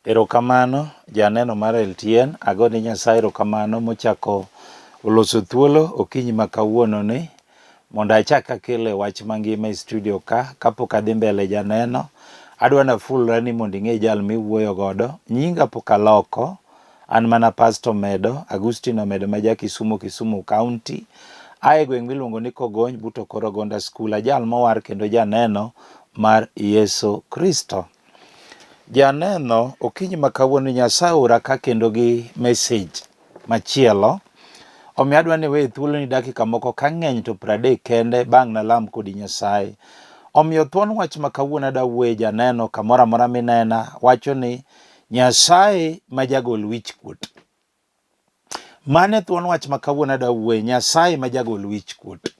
Erokamano, janeno mar LTN, agone Nyasaye erokamano mochako oloso thuolo okinyi ma kawuono ni mondo achak akele wach mangima e studio ka kapok adhi mbele janeno. Adwa nafulra ni mondo ing'e jal miwuoyo godo. Nyinga pok aloko. An mana Pastor Omedo, Agustino Omedo ma Kisumu County. Ae gweng' miluongo ni Kogony buto koro Gonda School. Jal mowar kendo janeno mar Yesu Kristo. Janeno okinyi ma kawuono Nyasaye ora ka kendo gi message machielo. Omiyo adwa ni we thuolo ni dakika moko ka ng'eny to 30 kende bang' nalam kodi Nyasaye. Omiyo thuon wach ma kawuono adwa wuoye janeno kamoro amora minena wacho ni Nyasaye Majagol Wichkuot. Mane thuon wach ma kawuono adwa wuoye, Nyasaye Majagol Wichkuot.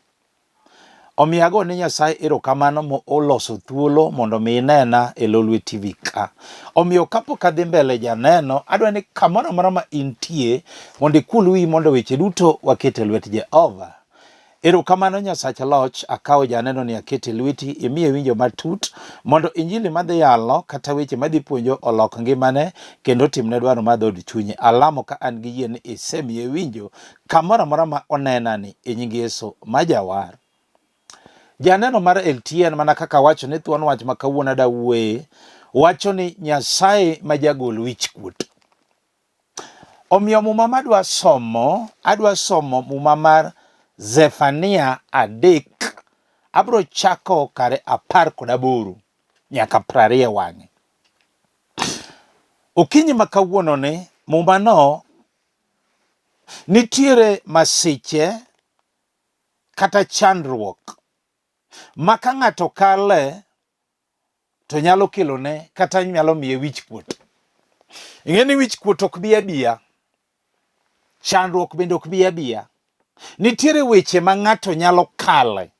Omiyo agone Nyasaye erokamano mo oloso thuolo mondo mi inena e Lolwe TV ka. Omiyo kapok adhi mbele janeno, adwa ni kamoro amora ma intie mondo ikul wiyi mondo weche duto wakete lwet Jehova. Erokamano Nyasach loch, akawo janeno ni akete lweti, imiye winjo matut mondo Injili madhi yalo kata weche madhi puonjo olok ngimane kendo timne dwaro mar dhood chunye. Alamo ka an gi yie ni isemiye winjo kamoro amora ma onena ni e nying Yesu Majawar. Janeno mar LTN mana kaka wacho ni thuon wach ma kawuono adwa wuoye wacho ni Nyasaye Majagol Wichkuot. Omiyo muma madwa somo muma mar Zefania 3. Abro chako kare 18 nyaka 20 wang'e. Okinyi ma kawuono ni muma no nitiere masiche kata chandruok ma ka ng'ato kale to nyalo kelone kata nyalo miye wichkuot. Ing'e ni wichkuot ok bi abiya, chandruok bende ok bi abiya. Nitiere weche ma ng'ato nyalo kale,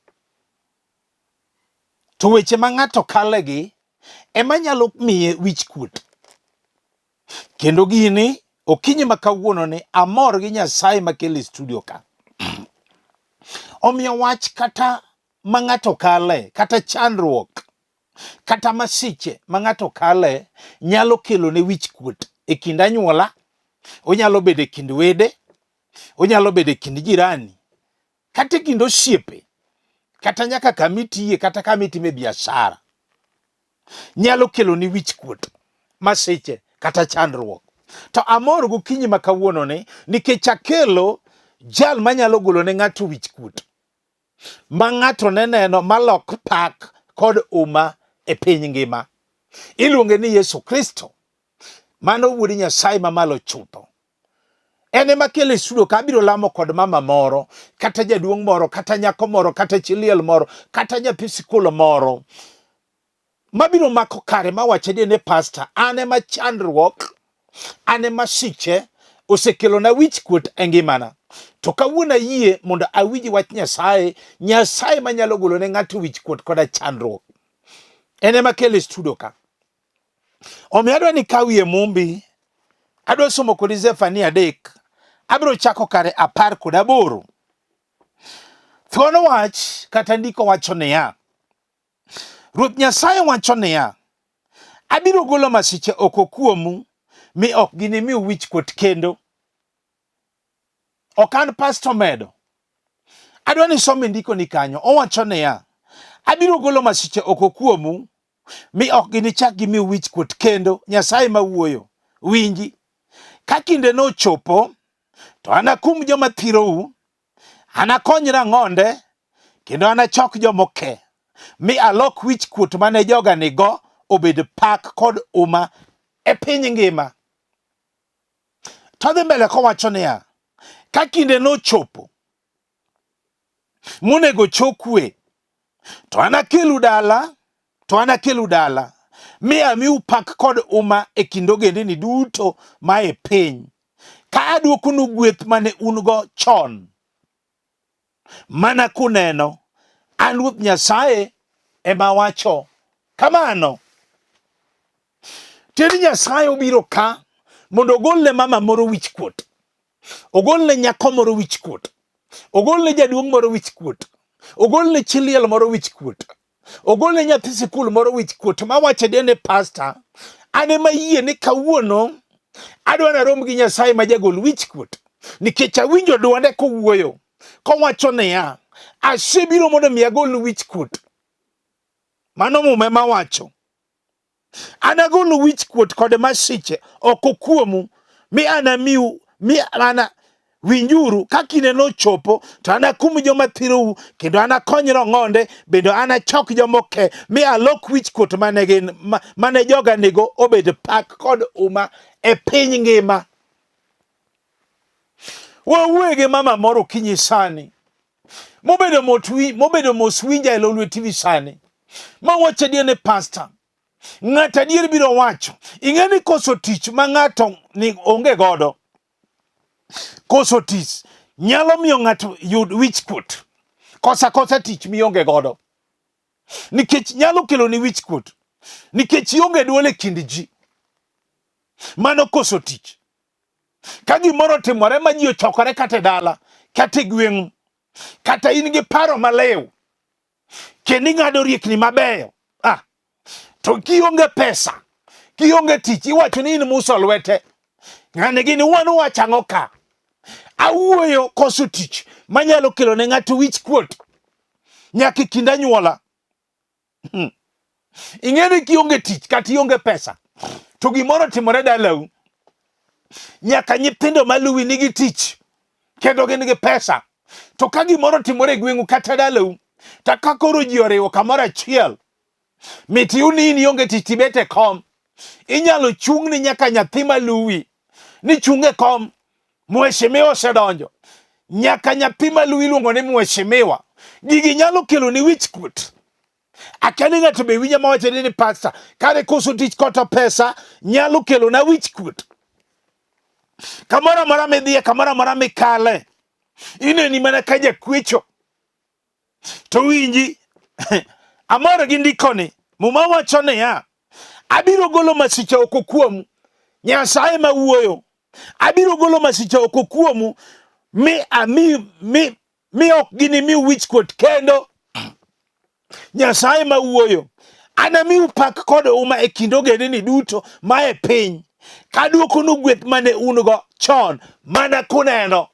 to weche ma ng'ato kale gi ema nyalo miye wichkuot. Kendo gini okinyi ma kawuono ni amor gi Nyasaye makele studio ka. Omiyo wach kata ma ng'ato kale, kata chandruok, kata masiche ma ng'ato kale nyalo kelone wichkuot e kind anyuola, onyalo bedo e kind wede, onyalo bedo e kind jirani, kata e kind osiepe, kata nyaka kamitiye, kata kamitime biashara. Nyalo keloni wichkuot, masiche, kata chandruok. To amor gokinyi ma kawuono ni nikech akelo jal manyalo golone ng'ato wichkuot ma ng'ato neneno malok pak kod huma e piny ngima. Iluonge ni Yesu Kristo. Mano wuod Nyasaye mamalo chutho. Ene makele studio ka. Abiro lamo kod mama moro, kata jaduong' moro, kata nyako moro, kata chiliel moro, kata nyathi sikul moro mabiro mako kare mawacho ni pastor, ane ma chandruok, ane masiche osekelona wichkuot e ngimana. To kawuono ayie mondo awinj wach Nyasaye, Nyasaye manyalo golone ng'ato wichkuot koda chandruok. Ene makele studio ka. Omiyo adwa ni kawie mumbi, adwa somo kodi Zefania 3. Abiro chako kare 18. Thuon wach kata ndiko wacho niya, Ruoth Nyasaye wacho niya, abiro golo masiche oko kuomu mi ok ginimiu wichkuot kendo. Ok an Pastor Omedo. Adwa ni some ndiko ni kanyo. Owacho niya, abiro golo masiche oko kuomu mi ok ginichak gimiu wichkuot kendo. Nyasaye mawuoyo, winji. Ka kindeno ochopo, to anakum joma thirou, anakony rang'onde, kendo anachok jomoke, mi alok wichkuot mane joga nigo obed pak kod huma e piny ngima. To dhi mbele kowacho niya, ka kindeno ochopo monego chokwe, to anakelu dala, mi amiu pak kod huma e kind ogendini duto ma e piny, ka aduokonu gweth mane un go chon, mana kuneno an Ruoth Nyasaye ema wacho kamano. Tieni Nyasaye obiro ka mondo ogolne mama moro wichkuot, ogolne nyako moro wichkuot, ogolne jaduong' moro wichkuot, ogolne chiliel moro wichkuot, ogolne nyathi sikul moro wichkuot mawacho ni pastor, ane mayie ni kawuono adwa na rom gi Nyasaye Majagol Wichkuot nikech awinjo dwonde kowuoyo kowacho niya, asebiro mondo mi agol wichkuot. Mano mume mawacho. Anagolo wichkuot kod masiche oko kuomu mi anamiu mi ana Winjuru ka kindeno ochopo to anakum joma thirou kendo anakony rong'onde bendo anachok joma oke mi alok wichkuot mane joga nigo obed pak kod huma e piny ngima. Wawuoyo mama moro kinyi sani mobedo mos winja e lolwe TV sani mawacho adier ni pastor ng'ato adier biro wacho ing'eni koso tich ma ng'ato ni onge godo, koso tich nyalo miyo ng'ato yud wichkuot. Kosa tich mionge godo nikech nyalo kelo ni wichkuot nikech ionge duol e kind ji. Mano koso tich. Ka gimoro timore ma ji ochokore kata dala kata e gweng'u kata in gi paro malew kendo ing'ado riekni mabeyo, to kionge pesa, kionge tich, iwacho ni in muso lwete. Ng'ane gini wan wacho ang'o ka? Awuoyo koso tich manyalo kelo ne ng'ato wichkuot nyaka e kind anyuola. Ing'eni kionge tich kata ionge pesa to gimoro timore dalau, nyaka nyithindo maluwi nigi tich kendo gin gi pesa, to ka gimoro timore e gweng'u kata dalau, to ka koro ji oriwo kamoro achiel mitiu ni in ionge tich tibet e kom, inyalo chung ni nyaka nyathi maluwi ni chung e kom. Mheshimiwa osedonjo, nyaka nyathi maluwi iluongo ni mheshimiwa. Gigi nyalo kelo ni wichkuot. Akani ng'ato be winja mawacho ni pastor kare koso tich koto pesa nyalo kelo na wichkuot. Kamoro amora midhiye, kamoro amora mikale, ineni mana ka jakwecho. To winji amor gi ndikoni muma wacho niya, abiro golo masiche oko kuomu. Nyasaye mawuoyo, abiro golo masiche oko kuomu mi ok ginimiu wichkuot kendo. Nyasaye mawuoyo, anamiu pak kod huma e kind ogendini duto ma e piny, kaduokonu gweth mane un go chon mana kuneno.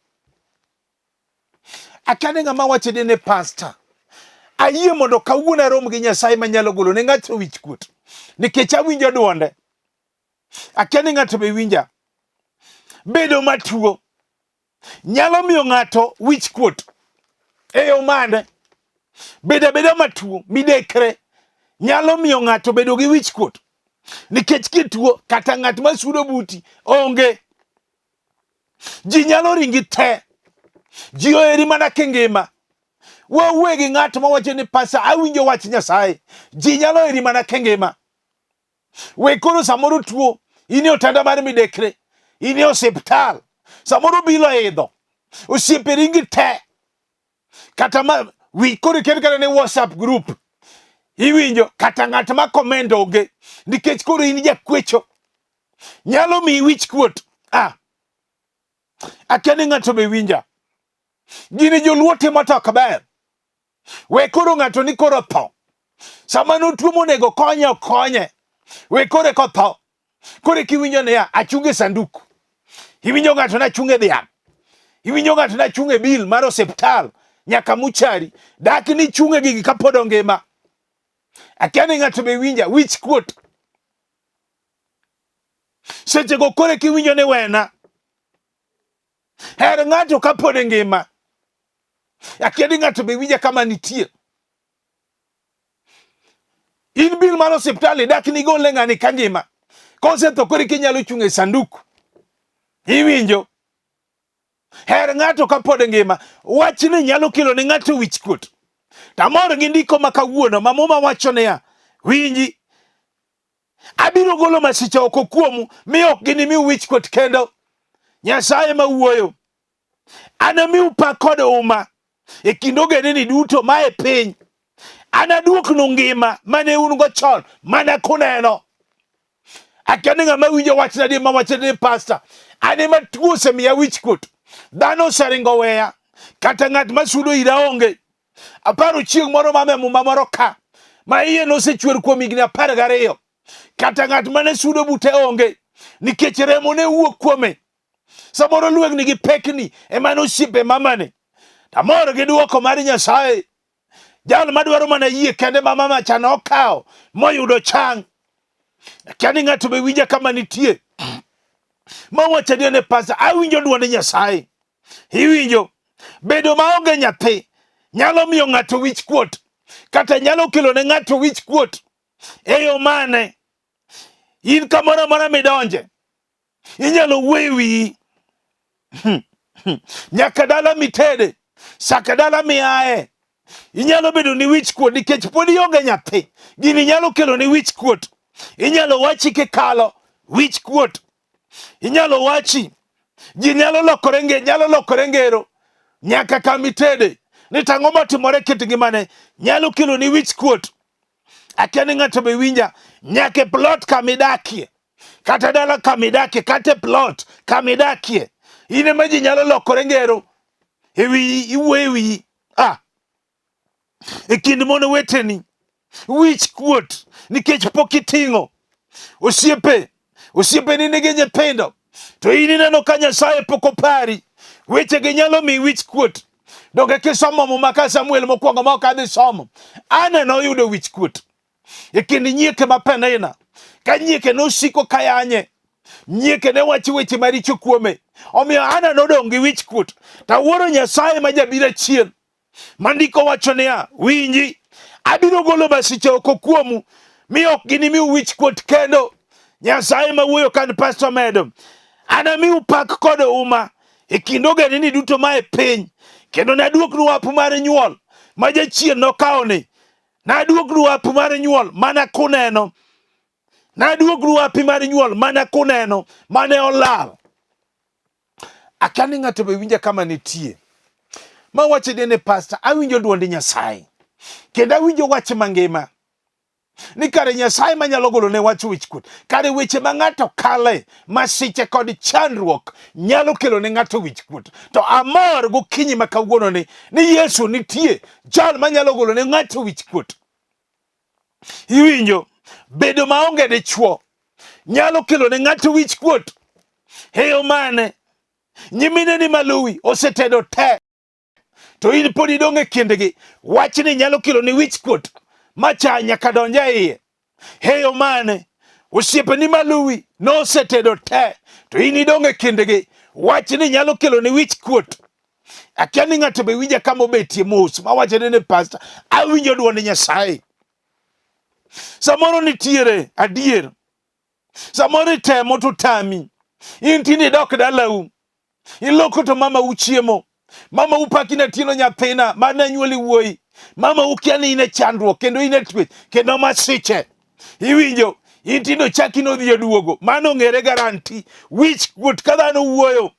Akane ng'ama wacho ni pastor ayie mondo kawuono arom gi Nyasaye manyalo golo ne ng'ato wichkuot nikech awinjo dwonde. Akani ng'ato be winja. Bedo matuo nyalo miyo ng'ato wichkuot e yo mane? Bedo matuo midekre nyalo miyo ng'ato bedo gi wichkuot nikech kituo kata ng'at masudo buti onge. Ji nyalo ringi te, ji oheri mana kingima. Wawuoyo gi ng'ato mawacho ni pastor awinjo wach Nyasaye, ji nyalo heri mana kingima. We koro samoro tuo, in e otanda mar midekre, in e osiptal, samoro bilo idho, osiepe ringi te, kata ma wi koro ket kata ne WhatsApp group, iwinjo kata ng'at ma comment onge nikech koro in jakwecho, nyalo mi wichkuot. Akani ng'ato be winja. Gini joluo timo to ok ber. We koro ng'ato ni koro tho, sama notuo monego konye, we kore ko tho, kore kiwinjo niya achunge sanduku, iwinjo ng'ato na chunge dhiang', iwinjo ng'ato na chunge bil mar osiptal nyaka muchari, dak ni chunge gigi kapod ongima. Akani ng'ato be winja wichkuot. Seche go kore kiwinjo ni wena, her ng'ato kapod ngima. Akani ng'ato be winja kama nitie. In bil mar osiptal dak ni gole ng'ani ka ngima. Kose to kore kinyalo chunge sanduku. Iwinjo? Her ng'ato kapod ngima. Wach ni nyalo kelo ni ng'ato wichkuot. Tamor gi ndiko ma kawuono ma muma wacho niya, winji, abiro golo masiche oko kuomu mi ok ginimiu wichkuot kendo. Nyasaye mawuoyo, anamiu pak kod huma e kind ogendini duto ma e piny. Anaduoknu ngima mane un go chon mana kuneno. Akani ng'ama winjo wach nadi ma wacho ni pastor ane matuo osemiya wichkuot. Dhano oseringo weya, kata ng'at masudo ira onge. Aparo chieng' moro mama muma moro ka ma iye nosechwer kuom higni 12. kata ng'at mane sudo bute onge, nikech remo ne wuok kuome. Samoro luwengni gi pekni ema nosiepe mamane. Tamor gi duoko mar Nyasaye. Jal madwaro mana yie kende ma mama cha nokawo moyudo chang. Kani ng'ato be winja kama nitie. Mawacho ne pastor, awinjo dwond Nyasaye. Iwinjo, bedo maonge nyathi nyalo miyo ng'ato wich kuot, kata nyalo kelo ne ng'ato wich kuot. Eyo mane, in kamoro amora midonje, inyalo wewi nyaka dala mitede, saka dala miae, inyalo bedo ni wich kuot nikech pod ionge nyathi. Gini nyalo kelo ni wich kuot. Inyalo wachi kikalo wich kuot. Inyalo wachi ji nyalo lokore ngero nyaka kamitede ni tang'o matimore kit ngimane nyalo kelo ni wich kuot. Akia ni ng'ato be winja, nyaka plot kamidakie, kata dala kamidakie, kata plot kamidakie, ine ma ji nyalo lokore ngero iwewi e kind mon weteni wich kuot nikech pok iting'o. Osiepe ni nigi nyithindo, to in ineno ka Nyasaye pok opari, weche gi nyalo mi wich kuot. Donge kisomo Muma ka Samuel mokwongo ma ok adhi somo, Ana noyudo wich kuot e kind nyieke ma Penina, ka nyieke nosiko kayanye, nyieke ne wacho weche maricho kuome, omiyo Ana nodong' gi wich kuot. Ta wuoro Nyasaye ma jabiro achien, mandiko wacho niya, winji, abiro golo masiche oko kuomu, mi ok ginimiu wich kuot kendo. Nyasaye ma wuoyo kan Pastor Omedo, anamiu pak kod huma e kind ogendini duto ma e piny, kendo naduoknu wapu mar nyuol ma jachien nokawoni. Naduoknu wapu mar nyuol mana kuneno. Naduoknu wapi mar nyuol mana kuneno mane olal. Akani ng'ato be winja kama nitie. Ma wacho ne pastor, awinjo dwond Nyasaye, kendo awinjo wach mangima. Ni kare Nyasaye manyalo golo ne wach wich kuot. Kare weche ma ng'ato kale, masiche kod chandruok nyalo kelo ne ng'ato wich kuot. To amor gokinyi ma kawuono ni Yesu nitie, jal manyalo golo ne ng'ato wich kuot. Iwinjo, bedo maonge dichuo nyalo kelo ne ng'ato wich kuot. Heyo mane, nyimine ni maluwi osetedo te, to in pod idong' e kindgi, wach ni nyalo kelo ni wich kuot macha nyaka donja iye. Heyo mane, osiepe ni maluwi nosetedo te, to in idong' e kindgi, wach ni nyalo kelo ni wich kuot. Akia ni ng'ato be winja kama obetie mos, ma wacho ne pastor, awinjo dwond Nyasaye. Samoro nitiere adier, samoro itemo to tami, in tinde dok dalau, iloko to mama uchiemo, mama upaki na tino nyathina mana nyuoli wuoi, mama ukia ni ine chandruok kendo ine twech kendo masiche. Iwinjo, in tindo chaki no dhiyo duogo, mano ng'ere garanti wich kuot ka dhano wuoyo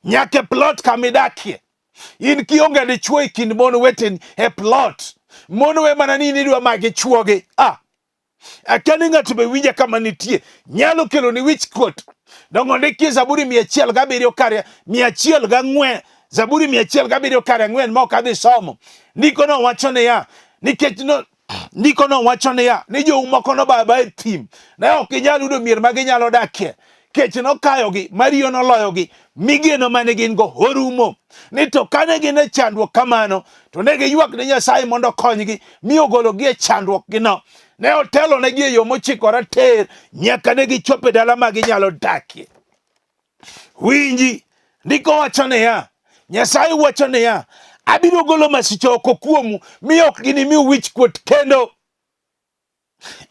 nyaka plot kamidakie. In kionge dichuo e kind mon weteni e plot, mon we mana ni idwa magi chuogi. Akia ni ng'ato be winja kama nitie, nyalo kelo ni wich kuot. Dongo ndiki Zaburi 107 kare 104, Zaburi 107 kare 4 ma ok adhi somo. Ndiko no wacho niya, nikech ndiko no wacho niya, ni jou moko nobaba e thim, ne ok ginyal yudo mier ma ginyalo dakie. Kech nokayogi, mariyo noloyogi, migeno mane gin go orumo. Ni to kane gin e chandruok kamano, to ne giywak ne Nyasaye mondo okonygi, mi ogologi e chandruok gino. Ne otelo negi e yo mochikore ter, nyaka ne gichopo e dala ma ginyalo dakie. Winji, ndiko wacho niya, Nyasaye wacho niya, abiro golo masiche oko kuomu, mi ok ginimiu wich kuot kendo.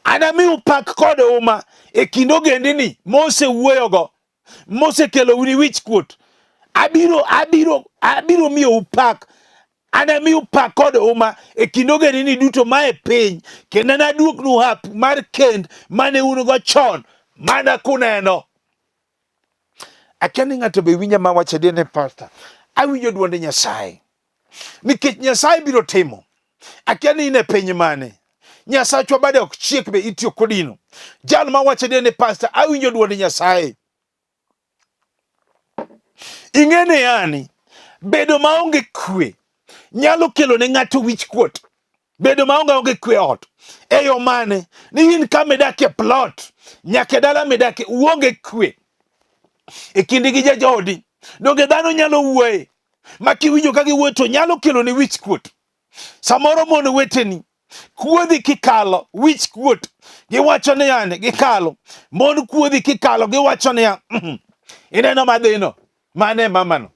Anamiu pak kod huma e kind ogendini mosewuoyogo, mosekelo uni wich kuot. Abiro miyo upak. Anamiu pak kod huma e kind ogendini duto ma e piny, kendo naduoknu hap mar kend mane un go chon mana kuneno. Akia ni ng'ato be winja ma wacho ne pastor, awinjo dwond Nyasaye, nikech Nyasaye biro timo. Akia ni ine piny mane, Nyasachwa bade ok chiek be itiyo kodino. Jal ma wacho ne pastor, awinjo dwond Nyasaye. Ing'ene yani, bedo maonge kwe nyalo kelo ne ng'ato wich kuot. bedo maonge kwe ot. Eyo mane ni in kama idakie plot nyaka dala midakie uonge kwe e kindi gi jajodi. Donge dhano nyalo wuoye ma kiwinjo ka giwuoyo to nyalo kelo ni wichkuot. Samoro mon weteni kuodhi kikalo wichkuot giwacho ni yane gikalo mon kuodhi kikalo giwacho ni ineno madhino mane mamano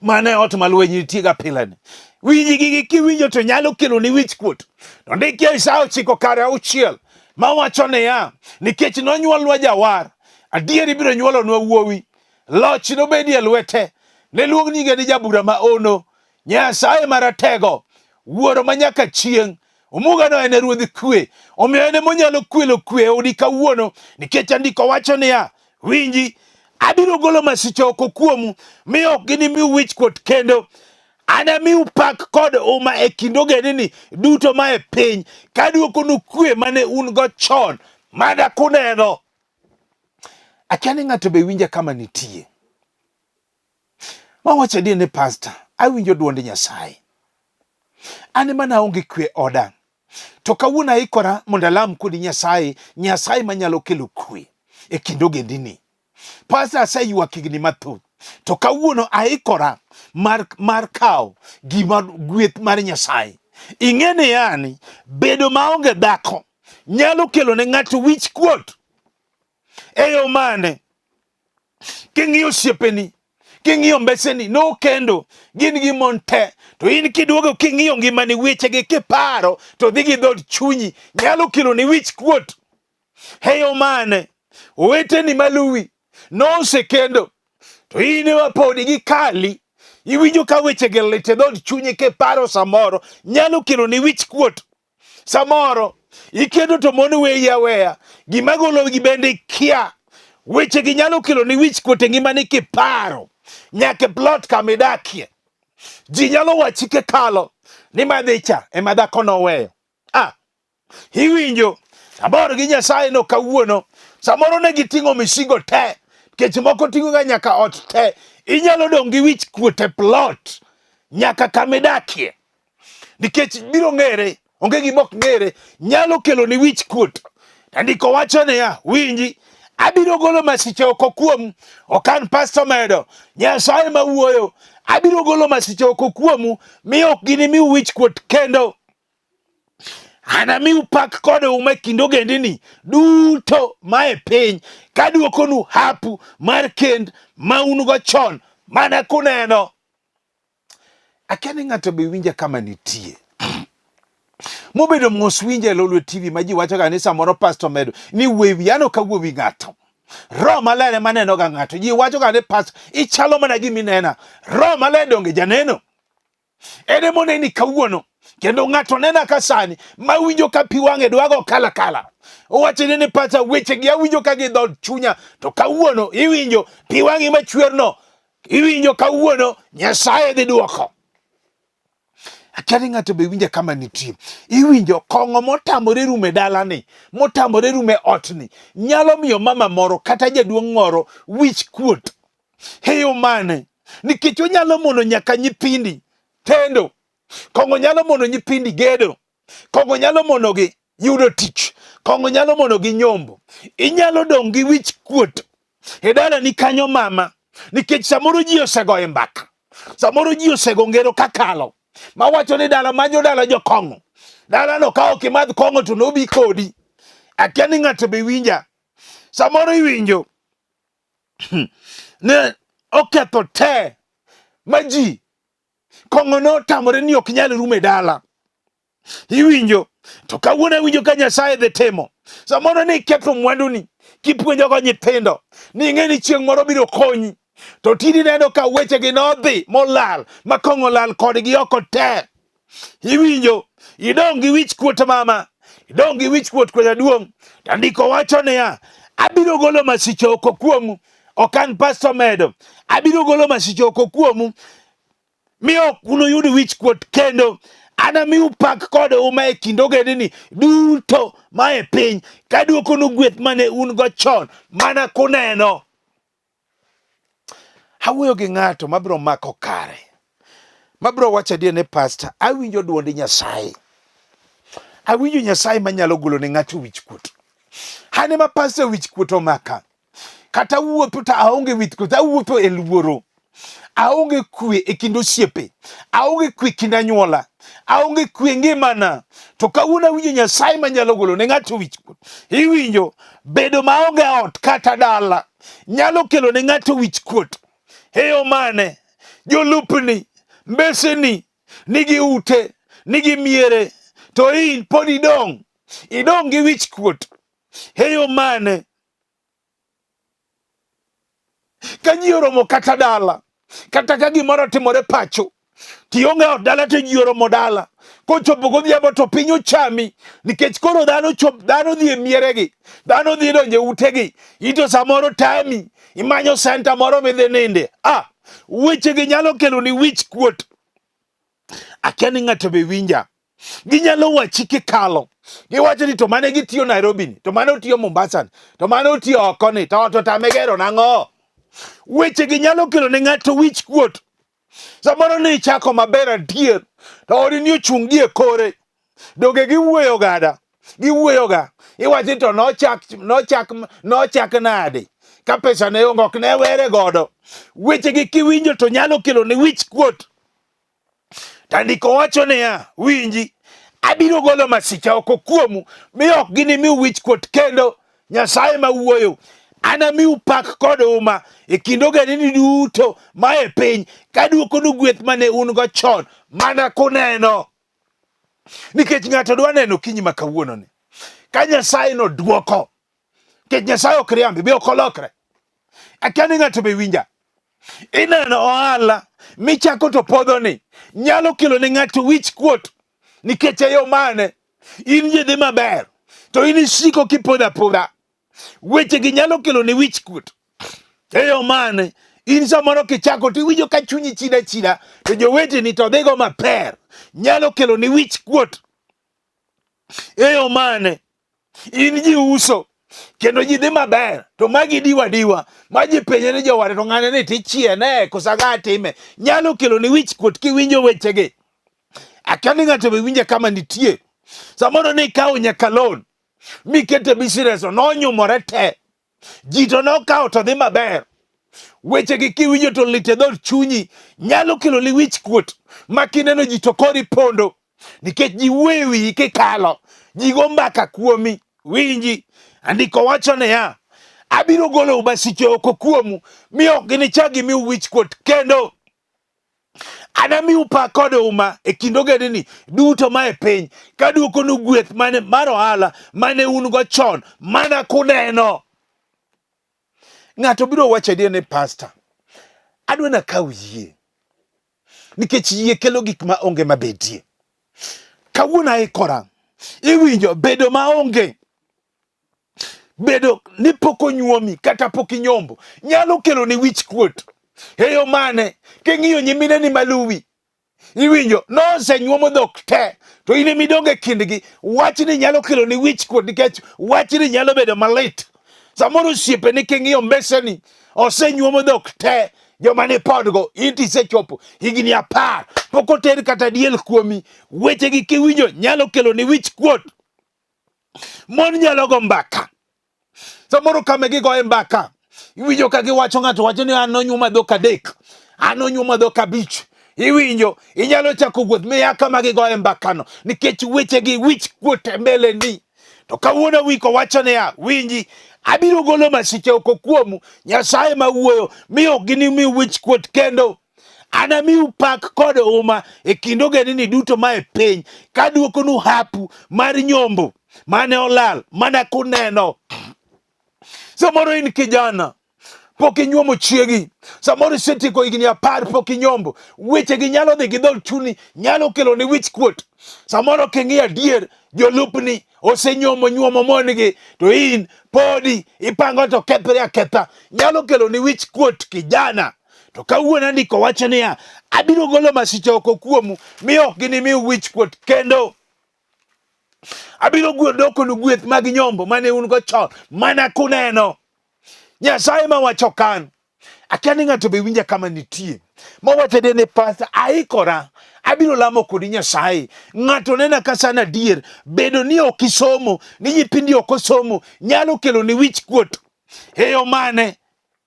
mane ot malwenyi nitiega pilani. Winji gigi kiwinjo to nyalo kelo ni wichkuot. To ndiki Isaya 9:6 mawacho niya, nikech nonyuolnwa jawar, adieri biro nyuolonwa wuowi, loch nobedi e lwete, ne luong nyinge ni jabura maono, Nyasaye maratego, wuoro manyaka chieng'. Omugano en ruodh kwe, omiyo en monyalo kwelo kwe odi kawuono, nikech andiko wacho niya, winji, abiro golo masiche oko kuomu, mi ok ginimiu wichkuot kendo. Anamiu pak kod huma e kind ogendini duto ma e piny, kaduokonu kwe mane un go chon mana kuneno. Akia ni ng'ato be winja kama nitie. Mawacho adier ni pastor, awinjo duond Nyasaye. An mana onge kwe oda. To kawuono aikora mondo alam kodi Nyasaye, Nyasaye manyalo kelo kwe e kind ogendini. Pastor aseyuak higni mathoth. To kawuono aikora mar kawo gima gweth mar Nyasaye. Ing'eni yani bedo maonge dhako nyalo kelo ne ng'ato wichkuot. Eyo mane king'iyo osiepeni, king'iyo mbeseni no kendo gin gi mon te, to in kiduogo king'iyo ngimani wechegi kiparo to dhi gi dhod chunyi nyalo kelo ni wichkuot. Eyo mane oweteni maluwi nosekendo to in wapodi gi kali, iwinjo ka wechegi lit e dhod chunyi kiparo samoro nyalo kelo ni wichkuot. Samoro ikendo to mon weyi aweya, gima golo gi bende kia, wechegi nyalo kelo ni wichkuot e ngimani kiparo nyaka plot kamidakie. Ji nyalo wachi kikalo ni madhicha ema dhako noweyo. Iwinjo abor gi Nyasaye no kawuono, samoro ne giting'o misigo te, kech moko ting'o ga nyaka ot te, inyalo dong' gi wichkuot e plot nyaka kamidakie, nikech biro ng'ere, onge gimok ng'ere, nyalo kelo ni wichkuot. Andiko wacho niya, winji, abiro golo masiche oko kuomu, okan pastor Omedo, Nyasaye mawuoyo, abiro golo masiche oko kuomu, mi ok ginimiu wichkuot kendo. Anamiu pak kod huma e kind ogendini duto ma e piny, kaduokonu hapu mar kend ma un go chon mana kuneno. Akia ni ng'ato be winja kama nitie mobedo mos winja e Lolwe TV ma ji wacho ga ni samoro pastor Omedo ni wewi ano ka wuowi ng'ato. Roho Maler maneno ga ng'ato. Ji wacho ga ni pastor ichalo mana giminena. Roho Maler donge janeno. Ene moneni kawuono kendo ng'ato nena ka sani ma winjo ka pi wang'e dwago kala kala. Owacho ni pastor wechegi awinjo ka gi dhod chunya, to kawuono iwinjo pi wang'i machwerno, iwinjo kawuono Nyasaye dhi duoko. Akia ni ng'ato be winja kama nitie. Iwinjo kong'o motamore rume dalani, motamore rume otni, nyalo miyo mama moro kata jaduong' moro wichkuot. Heyo mane? Nikech onyalo mono nyaka nyithindi tendo. Kong'o nyalo mono nyithindi gedo. Kong'o nyalo mono gi yudo tich. Kong'o nyalo mono gi nyombo. Inyalo dong' gi wichkuot e dalani kanyo mama, nikech samoro ji osegoye mbaka. Samoro ji osego ngero kakalo. Mawacho ni dala manyo dala jo kong'o. Dala no ka ok imadh kong'o to nobi kodi. Akia ni ng'ato be winja. Samoro iwinjo ne oketho te maji kong'o no tamore ni ok nyal rume dala. Iwinjo to kawuono iwinjo ka Nyasaye dhi timo. Samoro ni ketho mwanduni kipuonjo go nyithindo ni ing'eni chieng' moro biro konyi, to tini neno ka wechegi nodhi molal ma kong'o lal kodgi oko te. Iwinjo idong' gi wichkuot mama, idong' gi wichkuot kwa jaduong'. Andiko wacho niya, abiro golo masiche oko kuomu, okan pastor Omedo, abiro golo masiche oko kuomu, mi ok unuyud wichkuot kendo. Anamiu pak kod huma e kind ogendini duto ma e piny, kaduokonu gweth mane un go chon mana kuneno. Awuoyo gi ng'ato mabiro mako kare, mabiro wacho adier ne pastor, awinjo duond Nyasaye. Awinjo Nyasaye manyalo golo ne ng'ato wichkuot. Hane ma pastor wichkuot omaka. Kata wuotho to aonge wichkuot, awuotho e luoro. Aonge kwe e kind osiepe. Aonge kwe kind anyuola. Aonge kwe ngimana. To kawuono awinjo Nyasaye manyalo golo ne ng'ato wichkuot. Iwinjo bedo maonge ot kata dala nyalo kelo ne ng'ato wichkuot. Heyo mane? Jolupni, mbeseni, nigi ute, nigi miere. To in pod idong' gi wichkuot. Heyo mane? Ka ji oromo kata dala, kata ka gimoro timore pacho, tionge ot dala to ji oromo dala. Kochopo godhiambo to piny ochami, nikech koro dhano dhi e mieregi, dhano dhi donjo e utegi, ito samoro tami, imanyo senta moro midhi ninde. Wechegi nyalo kelo ni wichkuot. Akia ni ng'ato be winja. Ginyalo wachi kikalo. Giwacho ni to mane gitiyo Nairobi ni, to mane otiyo Mombasa ni, to mane otiyo oko ni, to tamegero nang'o. Wechegi nyalo kelo ne ng'ato wichkuot. Samoro ni ichako maber adier, to odi ni ochung' gi e kore. Doge giwuoyo gada. Giwuoyo ga. Iwacho to nochak nade. Ka pesa ne onge ok ne were godo. Wechegi kiwinjo to nyalo kelo ne wichkuot. Tandiko wacho niya, winji, abiro golo masiche oko kuomu, mi ok ginimiu wichkuot kendo. Nyasaye ma wuoyo. Anamiu pak kod huma e kind ogendini duto ma e piny, ka duokonu gweth mane un go chon mana kuneno. Nikech ng'ato dwa neno kiny ma kawuono ni. Ka Nyasaye no duoko, nikech Nyasaye ok riambi, be ok olokre. Akia ni ng'ato be winja. Ineno ohala michako to podho ni nyalo kelo ne ng'ato wichkuot. Nikech eyo mane? In ji dhi maber, to in isiko kipodho apodha. Wechegi nyalo kelo ni wichkuot. Eyo mane? In samoro kichako tiwinjo ka chunyi chida, to joweteni to dhigo maber. Nyalo kelo ni wichkuot. Eyo mane? In ji uso, kendo ji dhi maber, to magi diwa. Maji penye ni jowade to ng'ane ni tichiene, kosaga time. Nyalo kelo ni wichkuot kiwinjo wechegi. Akia ni ng'ato be winja kama nitie. Samoro ni ikawo nyaka loan, mikete business nonyumore te. Ji to nokawo to dhi maber. Wechegi kiwinjo to lit e dhod chunyi. Nyalo kelo ni wichkuot. Ma kineno ji to kori pondo. Nikech ji wuoyo wiyi kikalo. Ji go mbaka kuomi. Winji. Andiko wacho niya, abiro golo masiche oko kuomu, mi ok ginichak gimiu wichkuot kendo. Anamiu pak kod huma e kind ogendini duto ma e piny, ka duokonu gweth mane mar ohala mane un go chon mana kuneno. Ng'ato biro wacho ni pastor, adwa nakaw yie. Nikech yie kelo gik ma onge mabetie. Kawuono aikora. Iwinjo bedo maonge, bedo ni pok onyuomi kata pok inyombo nyalo kelo ni wichkuot. Heyo mane? King'iyo nyimine ni maluwi, iwinjo nosenyuomo dhok te, to in midonge kindgi. Wachni nyalo kelo ni wichkuot, nikech wachni nyalo bedo malit. Samoro osiepe ni king'iyo mbeseni osenyuomo dhok te, joma ni podgo, inti isechopo higni 10, pok oter kata diel kuomi. Wechegi kiwinjo nyalo kelo ni wichkuot. Mon nyalo go mbaka. Samoro kame gigoye mbaka, iwinjo ka giwacho, ng'ato wacho ni an nonyuoma dhok 3, an nonyuoma dhok 5. Iwinjo, inyalo chako wuoth miya kama gigoye mbakano, nikech wechegi wichkuot e mbele ni. To kawuono wiko wacho niya, winji, abiro golo masiche oko kuomu, Nyasaye ma wuoyo, mi ok ginimiu wichkuot kendo. Anamiu pak kod huma e kind ogendini duto ma e piny, ka duokonu hapu mar nyombo mane olal mana kuneno. Samoro in kijana, pok inyuomo chiegi. Samoro isetieko higni 10 pok inyombo. Wechegi nyalo dhi gi dhod chuni, nyalo kelo ni wichkuot. Samoro king'iyo adier, jolupni nyuomo mongi, to in podi ipango to kethre aketha. Nyalo kelo ni wichkuot kijana. To kawuono andiko wacho niya, abiro golo masiche oko kuomu, mi ok ginimiu wichkuot kendo. Abiro duokonu gweth mag nyombo mane un go chon mana kuneno. Nyasaye ma wacho kan. Akia ni ng'ato be winja kama nitie. Mowachede ne pastor aikora abiro lamo kodi Nyasaye. Ng'ato nena kasana dier bedo ni ok isomo ni nyithindi ok osomo nyalo kelo ni wich kuot. Eyo mane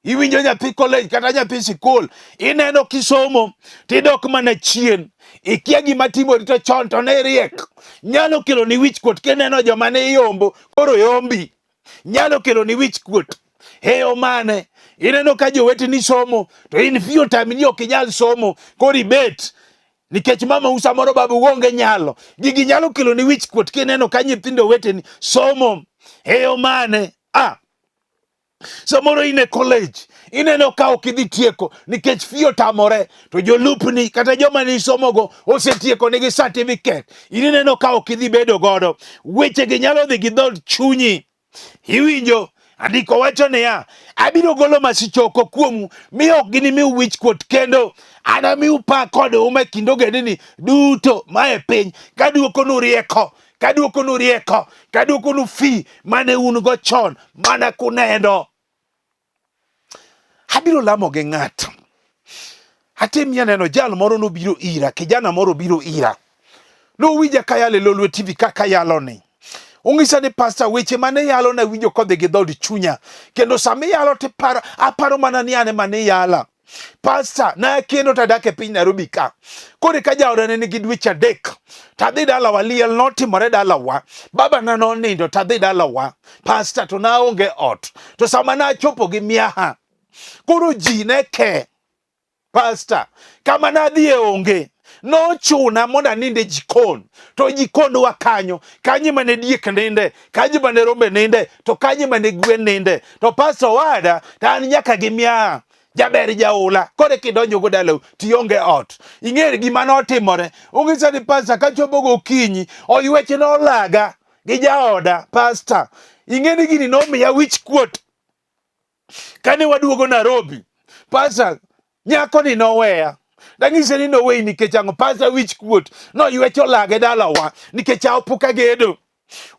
iwinjo nyathi college kata nyathi sikul ineno kisomo tidok mana chien ikia gima timori to chon to ne riek nyalo kelo ni wich kuot. Kineno joma ne yombo koro yombi nyalo kelo ni wich kuot. Eyo mane ineno ka jowete ni somo to in fiyo time ni ok inyal somo koro ibet nikech mama usa moro babu uonge nyalo. Gigi nyalo kelo ni wich kuot kineno ka nyithindo weteni somo. Eyo mane samoro ine college ineno ka ok idhi tieko nikech fiyo tamore to jolupni kata joma ni somogo osetieko nigi certificate ineno ka ok idhi bedo godo. Wechegi nyalo dhi gi dhod chunyi. Iwinjo andiko wacho niya abiro golo masiche oko kuomu mi ok ginimiu wich kuot kendo anamiu pak kod huma e kind ogendini duto mae piny kaduokonu rieko kaduokonu fi mane un go chon mana kunendo. Abiro lamo gi ng'ato. Atemia neno jal moro nobiro ira, kijana moro biro ira. Nowinja kayalo lolwe TV kaka yalo ni. Ung'isa ni pastor weche mane yalo na winjo kodhi gi dhod chunya. Kendo sami yalo te aparo mana ni ane mane yala. Pastor na kendo tadake piny Nairobi ka. Kore ka jaoda ne nigi dweche 3. Tadhi dalawa liel notimore dalawa. Baba na nonindo tadhi dalawa. Pastor to na onge ot. To sama na chopo gi miaha. Koro ji ne ke. Pastor kama nadhi e onge. No chuna monda ninde jikon. To jikon wa kanyo mane diek ninde, kanyi mane rombe ninde, to kanyi mane gwen ninde. To pastor wada tan nyaka gimia jaber jaula kore kidonjo go dalau tionge ot. Ing'ere gima notimore. Ung'isa ni pastor kachopo gokinyi oyweche no laga gi jaoda. Pastor ing'eni gini nomiya wich kuot kane waduogo Nairobi. Pastor nyako ni noweya. Dang'ise ni noweyi nikech ang'o? Pastor wich kuot no ywecho lage dalawa nikech aopuka gedo.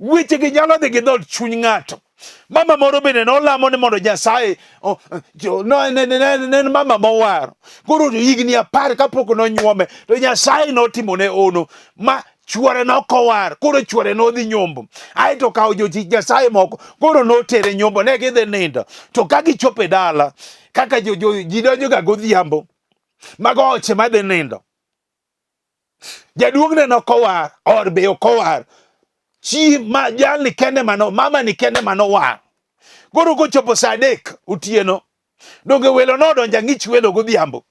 Weche gi nyalo dhi gi dhod chuny ng'ato. Mama moro bende nolamo ni mondo Nyasaye ne mama mowar. Koro higni 10 kapok nonyuome to Nyasaye notimone ono ma chuore nokowar. Koro chuore nodhi nyombo. Aeto kawo jotich Nyasaye moko koro notere nyombo ne gidhi nindo. To ka gichope dala kaka ji donjo ga godhiambo mago oche madhi nindo. Jaduong'ne nokowar or be okowar. Chi ma jalni kende mano mama ni kende mano war. Koro kochopo saa 3 otieno donge welo nodonja ng'ich welo godhiambo.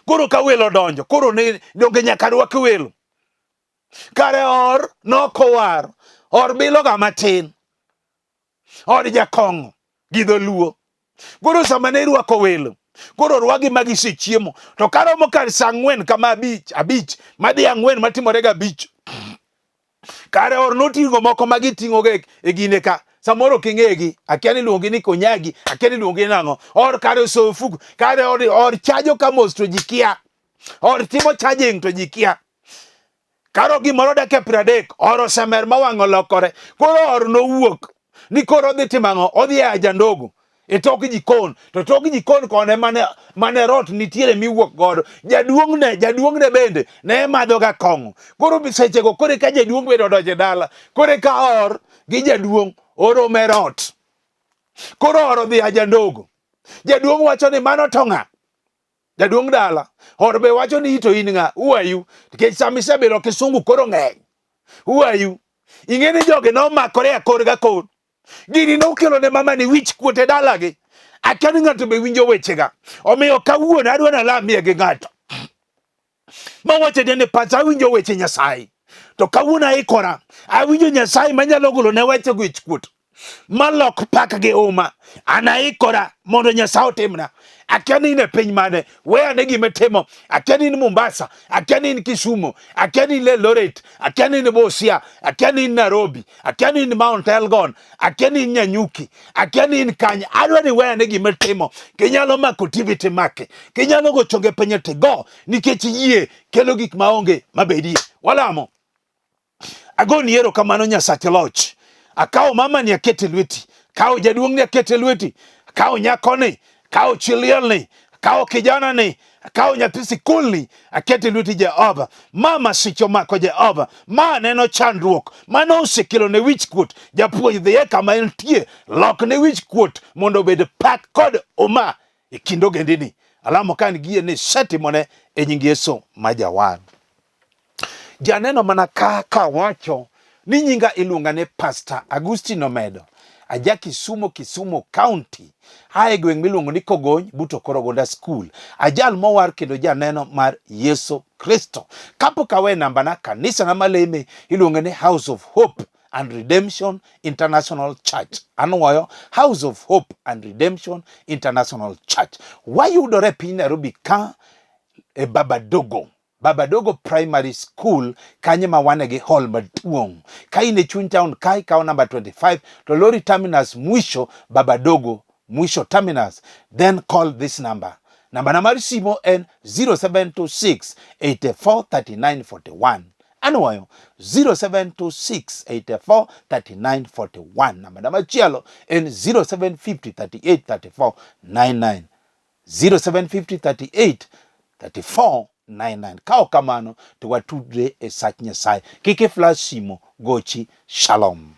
Koro ka welo donjo koro ne donge nyaka rwak welo. Kare or nokowar or bilo ga matin. Or jakong'o gi dholuo. Koro sama ne rwako welo koro rwagi magise chiemo to karomo kar saa 4 kama abich madhi 4 matimore ga 5. Kare or noting'o moko magiting'o e gine ka. Samoro king'egi akia ni luongi ni konyagi, akia ni luongi nang'o. Or kare sofuku, kare or chajo kamos to jikia. Or timo charging to jikia. Karo gimoro dake 30 or osemer mawang'o lokore. Koro or nowuok ni koro odhi timang'o odhi e aja ndogo e tok jikon. To tok jikon kone mane rot nitiere miwuok godo. Jaduong'ne bende ne madho ga kong'o. Koro bisechego kore ka jaduong' bende odonje dala. Kore ka or gi jaduong' orome rot. Koro or odhi aja ndogo. Jaduong' wacho ni mano to ng'a? Jaduong' dala. Or be wacho ni ito in ng'a? Who are you? Nikech samisebedo kisungu koro ng'eny. Who are you? Ing'eni joge nomakore akor ga kor. Gini nokelo ne mama ni wich kuot e dalagi. Akia ni ng'ato be winjo wechega. Omiyo kawuono adwa nalamie gi ng'ato. Mawacho ni pastor awinjo weche Nyasaye. To kawuono aikora. Awinjo Nyasaye manyalo golo ne weche wich kuot. Malok pak gi huma. Anaikora mondo Nyasaye otimna. Akia ni ne piny mane. Weya ne gima timo. Akia ni Mombasa. Akia ni Kisumu. Akia ni Eldoret. Akia ni Busia. Akia ni Nairobi. Akia ni Mount Elgon. Akia ni Nyanyuki. Akia ni Kanye. Adwa ni weya ne gima timo. Kinyalo mako TV timake. Kinyalo go chonge penye go. Nikech yie kelo gik maonge mabedie. Walamo. Agoni ero kamano Nyasache loch. Akawo mama ni akete lweti. Kawo jaduong' ni akete lweti. Kawo nyakoni. Kawo chiliel ni. Akawo kijana ni, akawo nyathi sikul ni, akete lweti Jehova. Mama sicho mako Jehova. Ma neno chandruok, mano osekelo ne wichkuot. Japuonj dhiye kama entie, lok ne wichkuot mondo obed pak kod huma e kind ogendini. Alamo kan gie ni setimone e nying Yesu Majawan. Janeno mana ka wacho ni nyinga iluonga ne Pastor Agustino Omedo. Aja Kisumu County. Hae gweng miluongo ni Kogony buto Korogonda School. Ajal mowar kendo janeno mar Yesu Kristo. Kapok awe namba na kanisa na maleme iluongo ni House of Hope and Redemption International Church. Anuoyo House of Hope and Redemption International Church. Wayudore piny Nairobi ka e Babadogo Primary School kanye ma wane gi hall maduong. Ka ine chuny town ka ikaw number 25 to lori terminus mwisho Babadogo mwisho terminus, then call this number. Number na mar simo en 0726 84 39 41. Anuoyo 0726 84 39 41. Number na machielo en 0750 38 34 99. 0750 38 34 99. Kao kamano to watudre e sach Nyasaye. Kike flash simo gochi. Shalom.